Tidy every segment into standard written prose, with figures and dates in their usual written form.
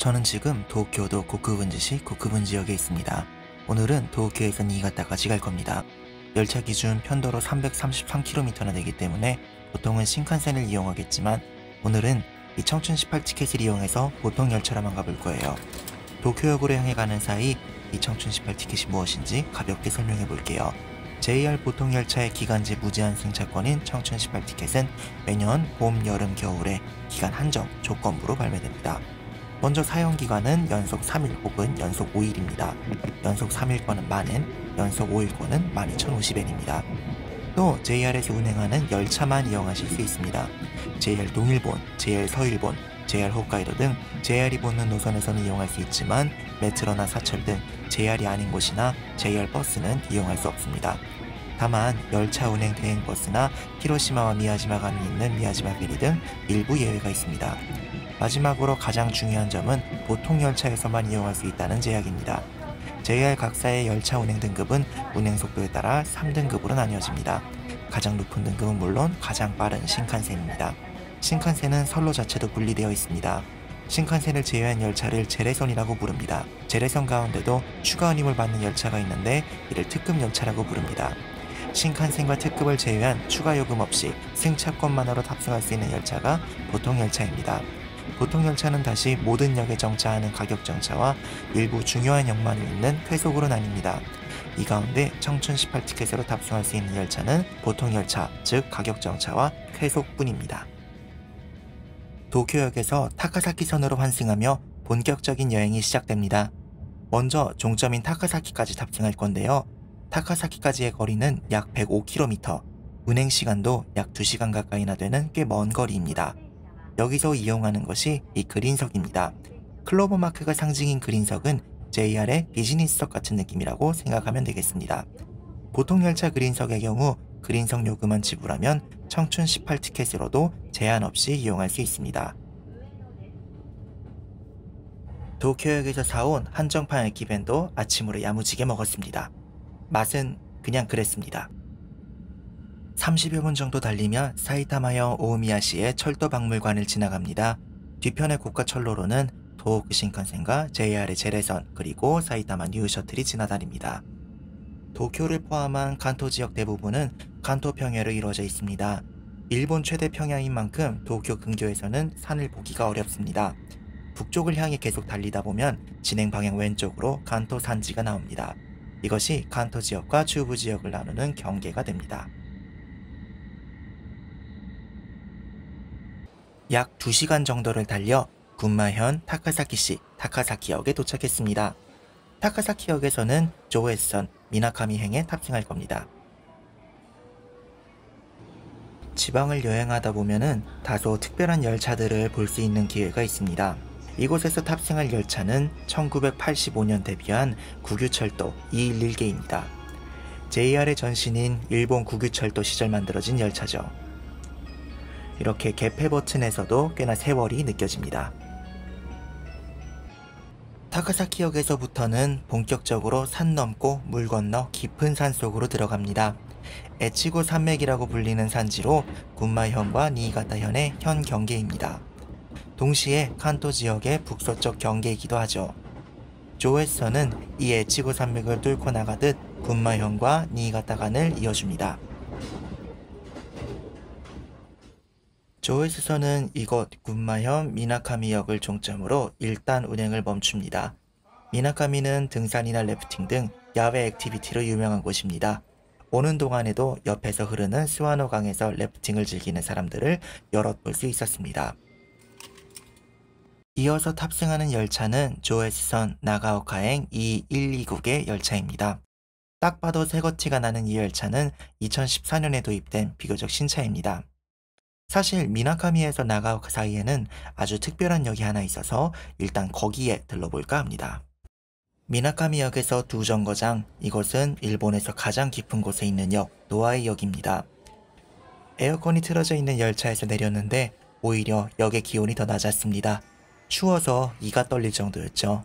저는 지금 도쿄도 고쿠분지시 고쿠분 지역에 있습니다. 오늘은 도쿄에서 니이가타까지 갈 겁니다. 열차 기준 편도로 333km나 되기 때문에 보통은 신칸센을 이용하겠지만 오늘은 이 청춘 18 티켓을 이용해서 보통 열차로만 가볼 거예요. 도쿄역으로 향해 가는 사이 이 청춘 18 티켓이 무엇인지 가볍게 설명해 볼게요. JR 보통 열차의 기간제 무제한 승차권인 청춘 18 티켓은 매년 봄, 여름, 겨울에 기간 한정 조건부로 발매됩니다. 먼저 사용기간은 연속 3일 혹은 연속 5일입니다. 연속 3일권은 만엔, 연속 5일권은 12,050엔입니다. 또 JR에서 운행하는 열차만 이용하실 수 있습니다. JR 동일본, JR 서일본, JR 홋카이도 등 JR이 붙는 노선에서는 이용할 수 있지만 메트로나 사철 등 JR이 아닌 곳이나 JR 버스는 이용할 수 없습니다. 다만 열차 운행 대행버스나 히로시마와 미야지마 간에 있는 미야지마 페리 등 일부 예외가 있습니다. 마지막으로 가장 중요한 점은 보통 열차에서만 이용할 수 있다는 제약입니다. JR 각사의 열차 운행 등급은 운행 속도에 따라 3등급으로 나뉘어집니다. 가장 높은 등급은 물론 가장 빠른 신칸센입니다. 신칸센은 선로 자체도 분리되어 있습니다. 신칸센을 제외한 열차를 제레선이라고 부릅니다. 제레선 가운데도 추가 운임을 받는 열차가 있는데 이를 특급 열차라고 부릅니다. 신칸센과 특급을 제외한 추가 요금 없이 승차권만으로 탑승할 수 있는 열차가 보통 열차입니다. 보통 열차는 다시 모든 역에 정차하는 가격 정차와 일부 중요한 역만 있는 쾌속으로 나뉩니다. 이 가운데 청춘 18 티켓으로 탑승할 수 있는 열차는 보통 열차, 즉 가격 정차와 쾌속뿐입니다. 도쿄역에서 타카사키선으로 환승하며 본격적인 여행이 시작됩니다. 먼저 종점인 타카사키까지 탑승할 건데요. 타카사키까지의 거리는 약 105km, 운행시간도 약 2시간 가까이나 되는 꽤 먼 거리입니다. 여기서 이용하는 것이 이 그린석입니다. 클로버마크가 상징인 그린석은 JR의 비즈니스석 같은 느낌이라고 생각하면 되겠습니다. 보통 열차 그린석의 경우 그린석 요금만 지불하면 청춘 18 티켓으로도 제한 없이 이용할 수 있습니다. 도쿄역에서 사온 한정판 에키벤도 아침으로 야무지게 먹었습니다. 맛은 그냥 그랬습니다. 30여 분 정도 달리면 사이타마현 오우미야시의 철도박물관을 지나갑니다. 뒤편의 고가철로로는 도호쿠 신칸센과 JR의 제레선 그리고 사이타마 뉴 셔틀이 지나다닙니다. 도쿄를 포함한 간토 지역 대부분은 간토 평야로 이루어져 있습니다. 일본 최대 평야인 만큼 도쿄 근교에서는 산을 보기가 어렵습니다. 북쪽을 향해 계속 달리다 보면 진행 방향 왼쪽으로 간토 산지가 나옵니다. 이것이 간토 지역과 중부 지역을 나누는 경계가 됩니다. 약 2시간 정도를 달려 군마현 타카사키시 타카사키역에 도착했습니다. 타카사키역에서는 조에스선 미나카미행에 탑승할 겁니다. 지방을 여행하다 보면은 다소 특별한 열차들을 볼 수 있는 기회가 있습니다. 이곳에서 탑승할 열차는 1985년 데뷔한 국유철도 211계입니다. JR의 전신인 일본 국유철도 시절 만들어진 열차죠. 이렇게 개폐 버튼에서도 꽤나 세월이 느껴집니다. 타카사키역에서부터는 본격적으로 산 넘고 물 건너 깊은 산 속으로 들어갑니다. 에치고 산맥이라고 불리는 산지로 군마현과 니이가타현의 현 경계입니다. 동시에 칸토 지역의 북서쪽 경계이기도 하죠. 조에스선은 이 에치고 산맥을 뚫고 나가듯 군마현과 니이가타 간을 이어줍니다. 조에스선은 이곳 군마현 미나카미역을 종점으로 일단 운행을 멈춥니다. 미나카미는 등산이나 래프팅 등 야외 액티비티로 유명한 곳입니다. 오는 동안에도 옆에서 흐르는 스와노강에서 래프팅을 즐기는 사람들을 여럿 볼 수 있었습니다. 이어서 탑승하는 열차는 조에스선 나가오카행 2129개 열차입니다. 딱 봐도 새거치가 나는 이 열차는 2014년에 도입된 비교적 신차입니다. 사실 미나카미에서 나가오카 사이에는 아주 특별한 역이 하나 있어서 일단 거기에 들러볼까 합니다. 미나카미역에서 두 정거장, 이곳은 일본에서 가장 깊은 곳에 있는 역, 노아이역입니다. 에어컨이 틀어져 있는 열차에서 내렸는데 오히려 역의 기온이 더 낮았습니다. 추워서 이가 떨릴 정도였죠.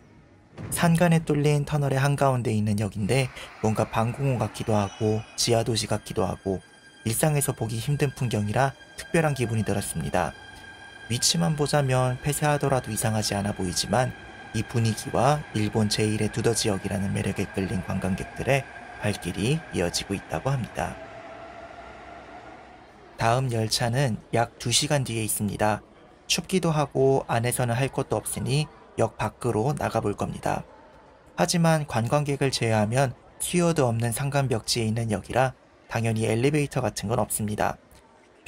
산간에 뚫린 터널의 한가운데 있는 역인데 뭔가 방공호 같기도 하고 지하도시 같기도 하고 일상에서 보기 힘든 풍경이라 특별한 기분이 들었습니다. 위치만 보자면 폐쇄하더라도 이상하지 않아 보이지만 이 분위기와 일본 제1의 두더 지역이라는 매력에 끌린 관광객들의 발길이 이어지고 있다고 합니다. 다음 열차는 약 2시간 뒤에 있습니다. 춥기도 하고 안에서는 할 것도 없으니 역 밖으로 나가볼 겁니다. 하지만 관광객을 제외하면 스튜어드 없는 상간벽지에 있는 역이라 당연히 엘리베이터 같은 건 없습니다.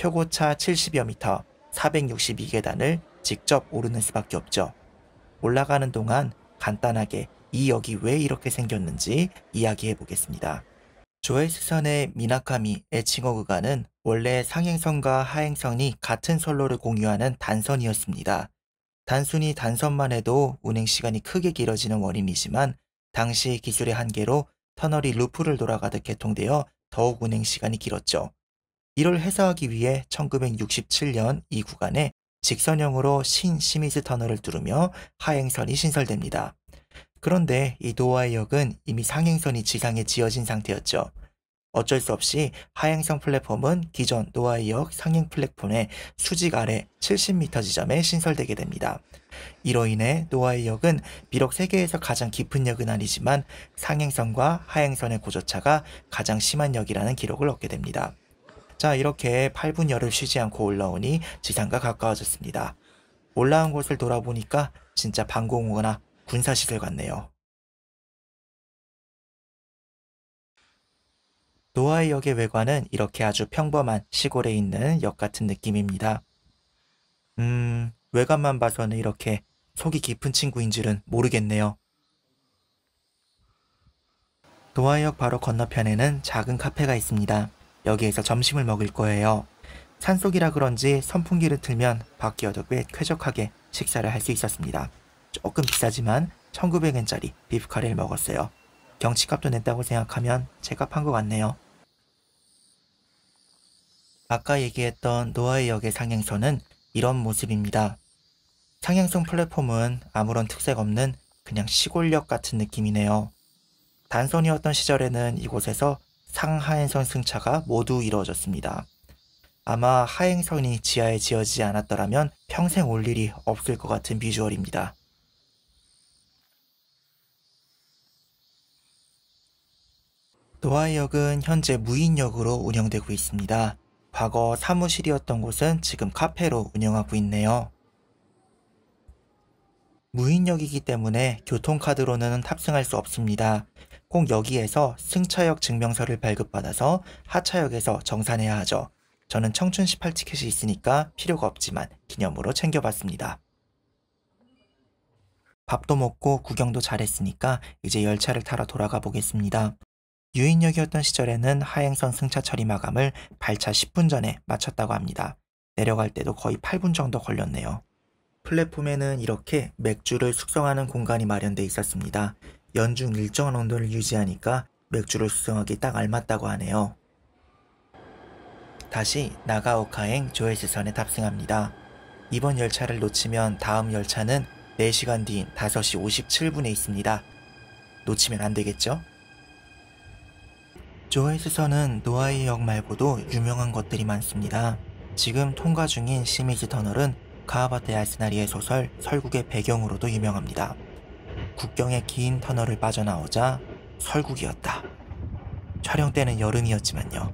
표고차 70여 미터, 462계단을 직접 오르는 수밖에 없죠. 올라가는 동안 간단하게 이 역이 왜 이렇게 생겼는지 이야기해 보겠습니다. 조에스선의 미나카미 에칭호 구간은 원래 상행선과 하행선이 같은 선로를 공유하는 단선이었습니다. 단순히 단선만 해도 운행시간이 크게 길어지는 원인이지만 당시 기술의 한계로 터널이 루프를 돌아가듯 개통되어 더욱 운행시간이 길었죠. 이를 해소하기 위해 1967년 이 구간에 직선형으로 신시미즈 터널을 뚫으며 하행선이 신설됩니다. 그런데 이 노아이역은 이미 상행선이 지상에 지어진 상태였죠. 어쩔 수 없이 하행선 플랫폼은 기존 노아이역 상행 플랫폼의 수직 아래 70m 지점에 신설되게 됩니다. 이로 인해 노아이역은 비록 세계에서 가장 깊은 역은 아니지만 상행선과 하행선의 고저차가 가장 심한 역이라는 기록을 얻게 됩니다. 자, 이렇게 8분여를 쉬지 않고 올라오니 지상과 가까워졌습니다. 올라온 곳을 돌아보니까 진짜 방공호나 군사시설 같네요. 노아이역의 외관은 이렇게 아주 평범한 시골에 있는 역 같은 느낌입니다. 외관만 봐서는 이렇게 속이 깊은 친구인 줄은 모르겠네요. 노아이역 바로 건너편에는 작은 카페가 있습니다. 여기에서 점심을 먹을 거예요. 산속이라 그런지 선풍기를 틀면 밖이어도 꽤 쾌적하게 식사를 할 수 있었습니다. 조금 비싸지만 1900엔짜리 비프카레를 먹었어요. 경치값도 냈다고 생각하면 제값한 것 같네요. 아까 얘기했던 노아이역의 상행선은 이런 모습입니다. 상행선 플랫폼은 아무런 특색 없는 그냥 시골역 같은 느낌이네요. 단선이었던 시절에는 이곳에서 상하행선 승차가 모두 이루어졌습니다. 아마 하행선이 지하에 지어지지 않았더라면 평생 올 일이 없을 것 같은 비주얼입니다. 노아이역은 현재 무인역으로 운영되고 있습니다. 과거 사무실이었던 곳은 지금 카페로 운영하고 있네요. 무인역이기 때문에 교통카드로는 탑승할 수 없습니다. 꼭 여기에서 승차역 증명서를 발급받아서 하차역에서 정산해야 하죠. 저는 청춘 18 티켓이 있으니까 필요가 없지만 기념으로 챙겨봤습니다. 밥도 먹고 구경도 잘했으니까 이제 열차를 타러 돌아가 보겠습니다. 유인역이었던 시절에는 하행선 승차 처리 마감을 발차 10분 전에 마쳤다고 합니다. 내려갈 때도 거의 8분 정도 걸렸네요. 플랫폼에는 이렇게 맥주를 숙성하는 공간이 마련돼 있었습니다. 연중 일정한 온도를 유지하니까 맥주를 숙성하기 딱 알맞다고 하네요. 다시 나가오카행 조에스선에 탑승합니다. 이번 열차를 놓치면 다음 열차는 4시간 뒤인 5시 57분에 있습니다. 놓치면 안 되겠죠? 조에스선은 노아이역 말고도 유명한 것들이 많습니다. 지금 통과 중인 시미즈 터널은 가하바테 야스나리의 소설 설국의 배경으로도 유명합니다. 국경의 긴 터널을 빠져나오자 설국이었다. 촬영 때는 여름이었지만요.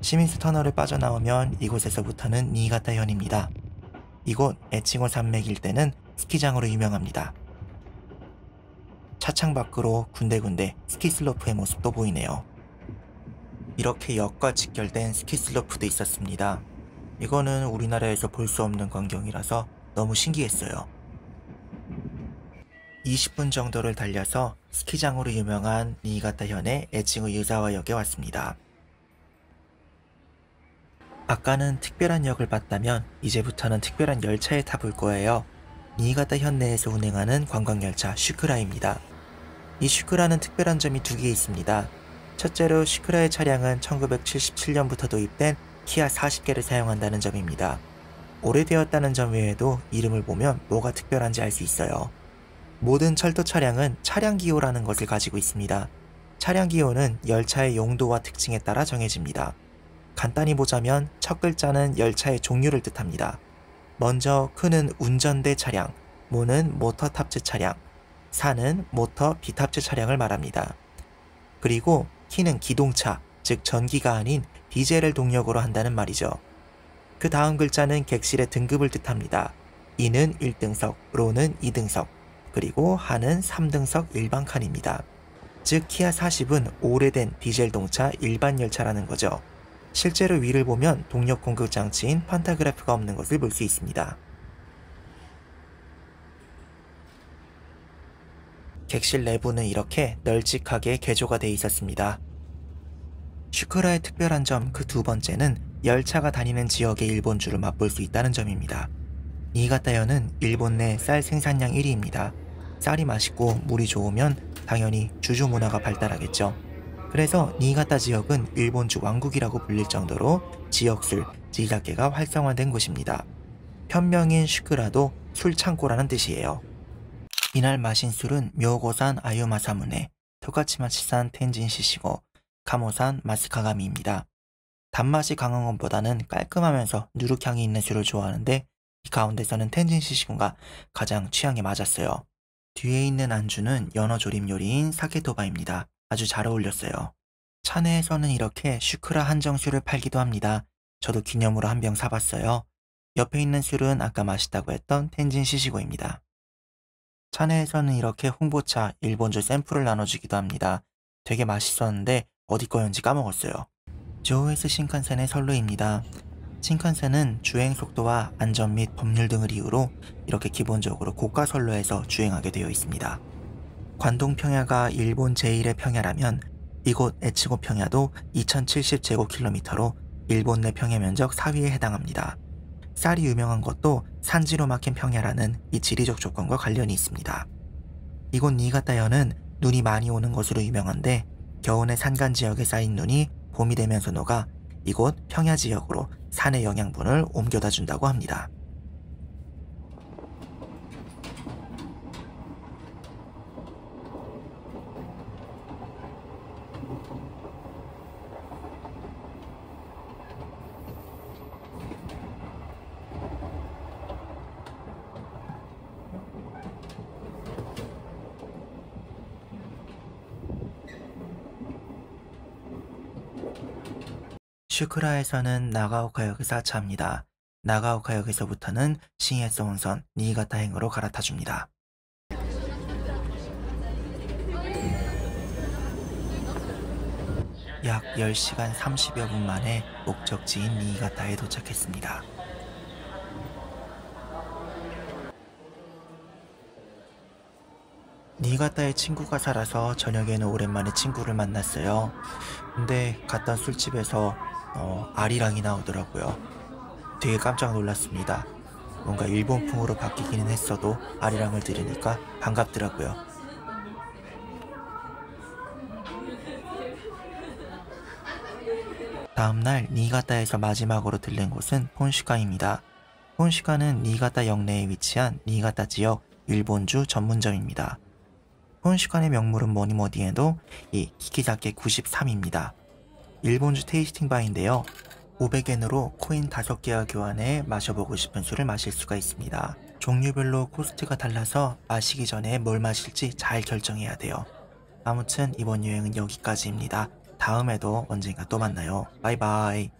시미즈 터널을 빠져나오면 이곳에서부터는 니가타현입니다. 이곳 에칭호 산맥 일대는 스키장으로 유명합니다. 차창 밖으로 군데군데 스키슬로프의 모습도 보이네요. 이렇게 역과 직결된 스키슬로프도 있었습니다. 이거는 우리나라에서 볼 수 없는 광경이라서 너무 신기했어요. 20분 정도를 달려서 스키장으로 유명한 니가타현의 에칭호 유자와역에 왔습니다. 아까는 특별한 역을 봤다면 이제부터는 특별한 열차에 타볼 거예요. 니가타현 내에서 운행하는 관광열차 슈크라입니다. 이 슈크라는 특별한 점이 2개 있습니다. 첫째로 슈크라의 차량은 1977년부터 도입된 키아 40개를 사용한다는 점입니다. 오래되었다는 점 외에도 이름을 보면 뭐가 특별한지 알 수 있어요. 모든 철도 차량은 차량기호라는 것을 가지고 있습니다. 차량기호는 열차의 용도와 특징에 따라 정해집니다. 간단히 보자면 첫 글자는 열차의 종류를 뜻합니다. 먼저 크는 운전대 차량, 모는 모터 탑재 차량, 사는 모터 비탑재 차량을 말합니다. 그리고 키는 기동차, 즉 전기가 아닌 디젤을 동력으로 한다는 말이죠. 그 다음 글자는 객실의 등급을 뜻합니다. 이는 1등석, 로는 2등석, 그리고 하는 3등석 일반 칸입니다. 즉 키아 40은 오래된 디젤 동차 일반 열차라는 거죠. 실제로 위를 보면 동력 공급 장치인 판타그래프가 없는 것을 볼 수 있습니다. 객실 내부는 이렇게 널찍하게 개조가 돼 있었습니다. 슈크라의 특별한 점 그 두 번째는 열차가 다니는 지역의 일본주를 맛볼 수 있다는 점입니다. 니가타현은 일본 내 쌀 생산량 1위입니다. 쌀이 맛있고 물이 좋으면 당연히 주주 문화가 발달하겠죠. 그래서 니가타 지역은 일본주 왕국이라고 불릴 정도로 지역술, 지자케가 활성화된 곳입니다. 편명인 슈크라도 술창고라는 뜻이에요. 이날 마신 술은 묘고산 아유마사무네, 토카치마치산 텐진시시고, 카모산 마스카가미입니다. 단맛이 강한 것보다는 깔끔하면서 누룩향이 있는 술을 좋아하는데 이 가운데서는 텐진시시군가 가장 취향에 맞았어요. 뒤에 있는 안주는 연어조림 요리인 사케토바입니다. 아주 잘 어울렸어요. 차내에서는 이렇게 슈크라 한정술을 팔기도 합니다. 저도 기념으로 한 병 사봤어요. 옆에 있는 술은 아까 맛있다고 했던 텐진 시시고입니다. 차내에서는 이렇게 홍보차 일본주 샘플을 나눠주기도 합니다. 되게 맛있었는데 어디 거였는지 까먹었어요. 조우에스 신칸센의 선루입니다. 신칸센은 주행 속도와 안전 및 법률 등을 이유로 이렇게 기본적으로 고가 선로에서 주행하게 되어 있습니다. 관동 평야가 일본 제1의 평야라면 이곳 에치고 평야도 2070제곱킬로미터로 일본 내 평야 면적 4위에 해당합니다. 쌀이 유명한 것도 산지로 막힌 평야라는 이 지리적 조건과 관련이 있습니다. 이곳 니가타현은 눈이 많이 오는 것으로 유명한데 겨우내 산간 지역에 쌓인 눈이 봄이 되면서 녹아 이곳 평야 지역으로 산의 영양분을 옮겨다 준다고 합니다. 슈크라에서는 나가오카역에서 하차합니다. 나가오카역에서부터는 싱에서 혼선 니가타행으로 갈아타줍니다. 약 10시간 30여 분 만에 목적지인 니가타에 도착했습니다. 니가타에 친구가 살아서 저녁에는 오랜만에 친구를 만났어요. 근데 갔던 술집에서 아리랑이 나오더라고요. 되게 깜짝 놀랐습니다. 뭔가 일본풍으로 바뀌기는 했어도 아리랑을 들으니까 반갑더라고요. 다음날 니가타에서 마지막으로 들른 곳은 폰슈카입니다. 폰슈카는 니가타 역내에 위치한 니가타 지역 일본주 전문점입니다. 폰슈칸의 명물은 뭐니뭐니 해도 이 키키자케 93입니다. 일본주 테이스팅 바인데요. 500엔으로 코인 5개와 교환해 마셔보고 싶은 술을 마실 수가 있습니다. 종류별로 코스트가 달라서 마시기 전에 뭘 마실지 잘 결정해야 돼요. 아무튼 이번 여행은 여기까지입니다. 다음에도 언젠가 또 만나요. 바이바이.